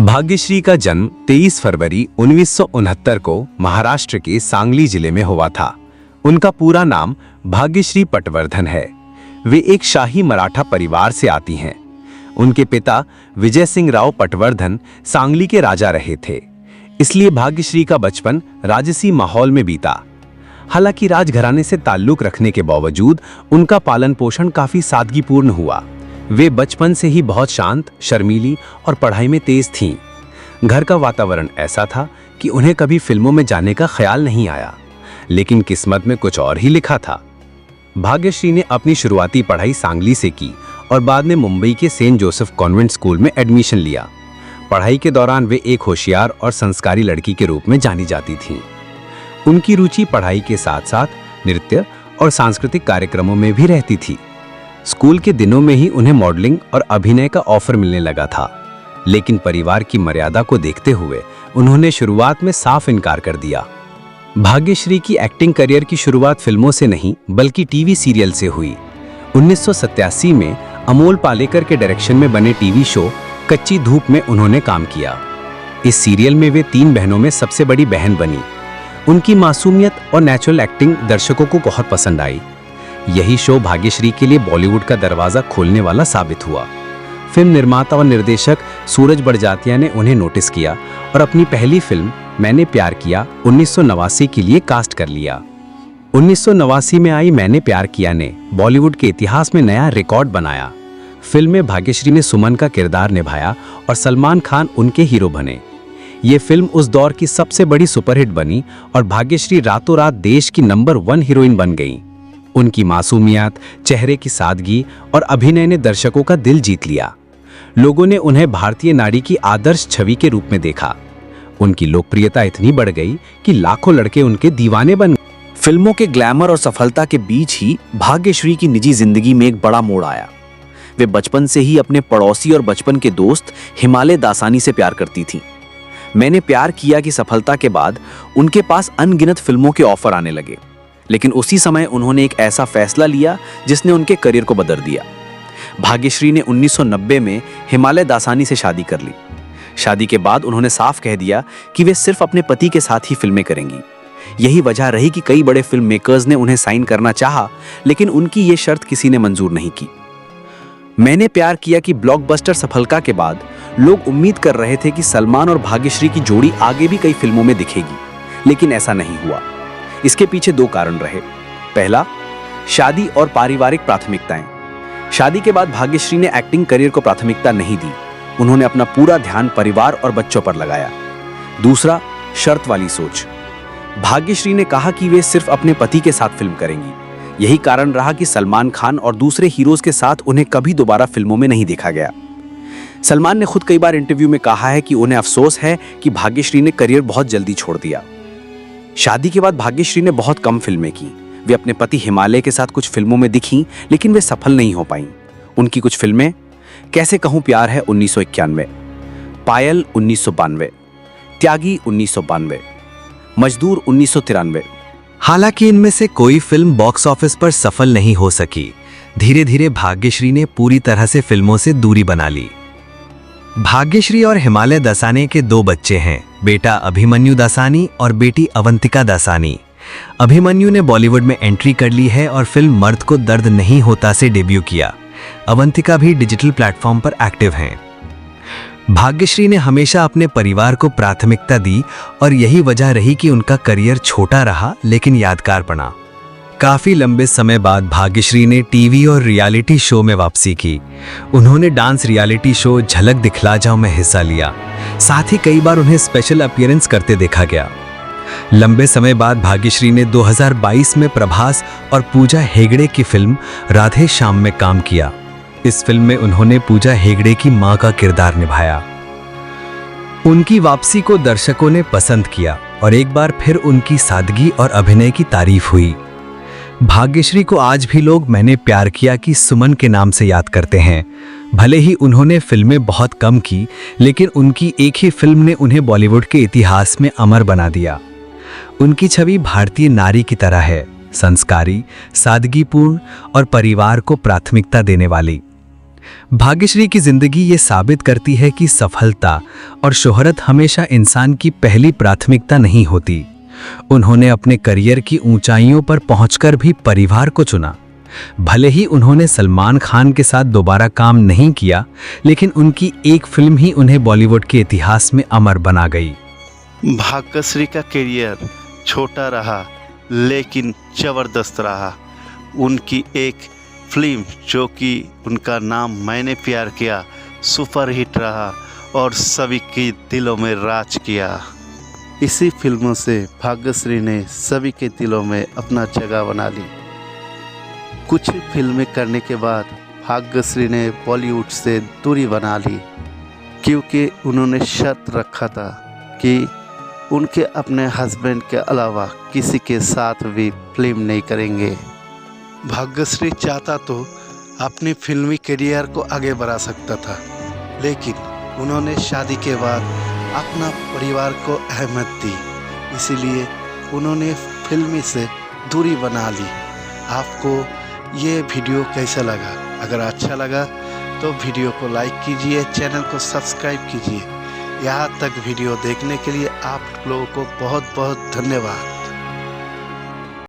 भाग्यश्री का जन्म 23 फरवरी 1969 को महाराष्ट्र के सांगली जिले में हुआ था। उनका पूरा नाम भाग्यश्री पटवर्धन है। वे एक शाही मराठा परिवार से आती हैं। उनके पिता विजय सिंह राव पटवर्धन सांगली के राजा रहे थे, इसलिए भाग्यश्री का बचपन राजसी माहौल में बीता। हालांकि राजघराने से ताल्लुक रखने के बावजूद उनका पालन पोषण काफी सादगीपूर्ण हुआ। वे बचपन से ही बहुत शांत, शर्मीली और पढ़ाई में तेज थीं। घर का वातावरण ऐसा था कि उन्हें कभी फिल्मों में जाने का ख्याल नहीं आया, लेकिन किस्मत में कुछ और ही लिखा था। भाग्यश्री ने अपनी शुरुआती पढ़ाई सांगली से की और बाद में मुंबई के सेंट जोसेफ कॉन्वेंट स्कूल में एडमिशन लिया। पढ़ाई के दौरान वे एक होशियार और संस्कारी लड़की के रूप में जानी जाती थीं। उनकी रुचि पढ़ाई के साथ साथ नृत्य और सांस्कृतिक कार्यक्रमों में भी रहती थी। स्कूल के दिनों में ही उन्हें मॉडलिंग और अभिनय का ऑफर मिलने लगा था, लेकिन परिवार की मर्यादा को देखते हुए उन्होंने शुरुआत में साफ इनकार कर दिया। भाग्यश्री की एक्टिंग करियर की शुरुआत फिल्मों से नहीं बल्कि टीवी सीरियल से हुई। 1987 में अमोल पालेकर के डायरेक्शन में बने टीवी शो कच्ची धूप में उन्होंने काम किया। इस सीरियल में वे 3 बहनों में सबसे बड़ी बहन बनी। उनकी मासूमियत और नेचुरल एक्टिंग दर्शकों को बहुत पसंद आई। यही शो भाग्यश्री के लिए बॉलीवुड का दरवाजा खोलने वाला साबित हुआ। फिल्म निर्माता और निर्देशक सूरज बड़जात्या ने उन्हें नोटिस किया और अपनी पहली फिल्म मैंने प्यार किया 1989 के लिए कास्ट कर लिया। 1989 में आई मैंने प्यार किया ने बॉलीवुड के इतिहास में नया रिकॉर्ड बनाया। फिल्म में भाग्यश्री ने सुमन का किरदार निभाया और सलमान खान उनके हीरो बने। ये फिल्म उस दौर की सबसे बड़ी सुपरहिट बनी और भाग्यश्री रातों रात देश की नंबर 1 हीरोइन बन गईं। उनकी मासूमियत, चेहरे की सादगी और अभिनय ने दर्शकों का दिल जीत लिया। लोगों ने उन्हें भारतीय नारी की आदर्श छवि के रूप में देखा। उनकी लोकप्रियता इतनी बढ़ गई कि लाखों लड़के उनके दीवाने बन गए। फिल्मों के ग्लैमर और सफलता के बीच ही भाग्यश्री की निजी जिंदगी में एक बड़ा मोड़ आया। वे बचपन से ही अपने पड़ोसी और बचपन के दोस्त हिमालय दासानी से प्यार करती थीं। मैंने प्यार किया की सफलता के बाद उनके पास अनगिनत फिल्मों के ऑफर आने लगे, लेकिन उसी समय उन्होंने एक ऐसा फैसला लिया जिसने उनके करियर को बदल दिया। भाग्यश्री ने 1990 में हिमालय दासानी से शादी कर ली। शादी के बाद उन्होंने साफ कह दिया कि वे सिर्फ अपने पति के साथ ही फिल्में करेंगी। यही वजह रही कि कई बड़े फिल्म मेकर्स ने उन्हें साइन करना चाहा, लेकिन उनकी ये शर्त किसी ने मंजूर नहीं की। मैंने प्यार किया कि ब्लॉकबस्टर सफलता के बाद लोग उम्मीद कर रहे थे कि सलमान और भाग्यश्री की जोड़ी आगे भी कई फिल्मों में दिखेगी, लेकिन ऐसा नहीं हुआ। इसके पीछे 2 कारण रहे। पहला, शादी और पारिवारिक प्राथमिकताएं। शादी के बाद भाग्यश्री ने एक्टिंग करियर को प्राथमिकता नहीं दी। उन्होंने अपना पूरा ध्यान परिवार और बच्चों पर लगाया। दूसरा, शर्त वाली सोच। भाग्यश्री ने कहा कि वे सिर्फ अपने पति के साथ फिल्म करेंगी। यही कारण रहा कि सलमान खान और दूसरे हीरोज के साथ उन्हें कभी दोबारा फिल्मों में नहीं देखा गया। सलमान ने खुद कई बार इंटरव्यू में कहा है कि उन्हें अफसोस है कि भाग्यश्री ने करियर बहुत जल्दी छोड़ दिया। शादी के बाद भाग्यश्री ने बहुत कम फिल्में की। वे अपने पति हिमालय के साथ कुछ फिल्मों में दिखीं, लेकिन वे सफल नहीं हो पाईं। उनकी कुछ फिल्में कैसे कहूं प्यार है 1991, पायल 1992, त्यागी 1992, मजदूर 1993। हालांकि इनमें से कोई फिल्म बॉक्स ऑफिस पर सफल नहीं हो सकी। धीरे धीरे भाग्यश्री ने पूरी तरह से फिल्मों से दूरी बना ली। भाग्यश्री और हिमालय दासानी के 2 बच्चे हैं, बेटा अभिमन्यु दासानी और बेटी अवंतिका दासानी। अभिमन्यु ने बॉलीवुड में एंट्री कर ली है और फिल्म मर्द को दर्द नहीं होता से डेब्यू किया। अवंतिका भी डिजिटल प्लेटफॉर्म पर एक्टिव हैं। भाग्यश्री ने हमेशा अपने परिवार को प्राथमिकता दी और यही वजह रही कि उनका करियर छोटा रहा लेकिन यादगार बना। काफी लंबे समय बाद भाग्यश्री ने टीवी और रियलिटी शो में वापसी की। उन्होंने डांस रियलिटी शो झलक दिखला जाओ में हिस्सा लिया। साथ ही कई बार उन्हें स्पेशल अपीयरेंस करते देखा गया। लंबे समय बाद भाग्यश्री ने 2022 में प्रभास और पूजा हेगड़े की फिल्म राधे श्याम में काम किया। इस फिल्म में उन्होंने पूजा हेगड़े की मां का किरदार निभाया। उनकी वापसी को दर्शकों ने पसंद किया और एक बार फिर उनकी सादगी और अभिनय की तारीफ हुई। भाग्यश्री को आज भी लोग मैंने प्यार किया की सुमन के नाम से याद करते हैं। भले ही उन्होंने फिल्में बहुत कम की, लेकिन उनकी एक ही फिल्म ने उन्हें बॉलीवुड के इतिहास में अमर बना दिया। उनकी छवि भारतीय नारी की तरह है, संस्कारी, सादगीपूर्ण और परिवार को प्राथमिकता देने वाली। भाग्यश्री की जिंदगी ये साबित करती है कि सफलता और शोहरत हमेशा इंसान की पहली प्राथमिकता नहीं होती। उन्होंने अपने करियर की ऊंचाइयों पर पहुंचकर भी परिवार को चुना। भले ही उन्होंने सलमान खान के साथ दोबारा काम नहीं किया, लेकिन उनकी एक फिल्म ही उन्हें बॉलीवुड के इतिहास में अमर बना गई। भाग्यश्री का करियर छोटा रहा लेकिन ज़बरदस्त रहा। उनकी एक फिल्म जो कि उनका नाम मैंने प्यार किया सुपरहिट रहा और सभी के दिलों में राज किया। इसी फिल्मों से भाग्यश्री ने सभी के दिलों में अपना जगह बना ली। कुछ फिल्में करने के बाद भाग्यश्री ने बॉलीवुड से दूरी बना ली, क्योंकि उन्होंने शर्त रखा था कि उनके अपने हस्बैंड के अलावा किसी के साथ भी फिल्म नहीं करेंगे। भाग्यश्री चाहता तो अपनी फिल्मी करियर को आगे बढ़ा सकता था, लेकिन उन्होंने शादी के बाद अपना परिवार को अहमियत दी, इसीलिए उन्होंने फिल्मी से दूरी बना ली। आपको ये वीडियो कैसा लगा? अगर अच्छा लगा तो वीडियो को लाइक कीजिए, चैनल को सब्सक्राइब कीजिए। यहाँ तक वीडियो देखने के लिए आप लोगों को बहुत बहुत धन्यवाद।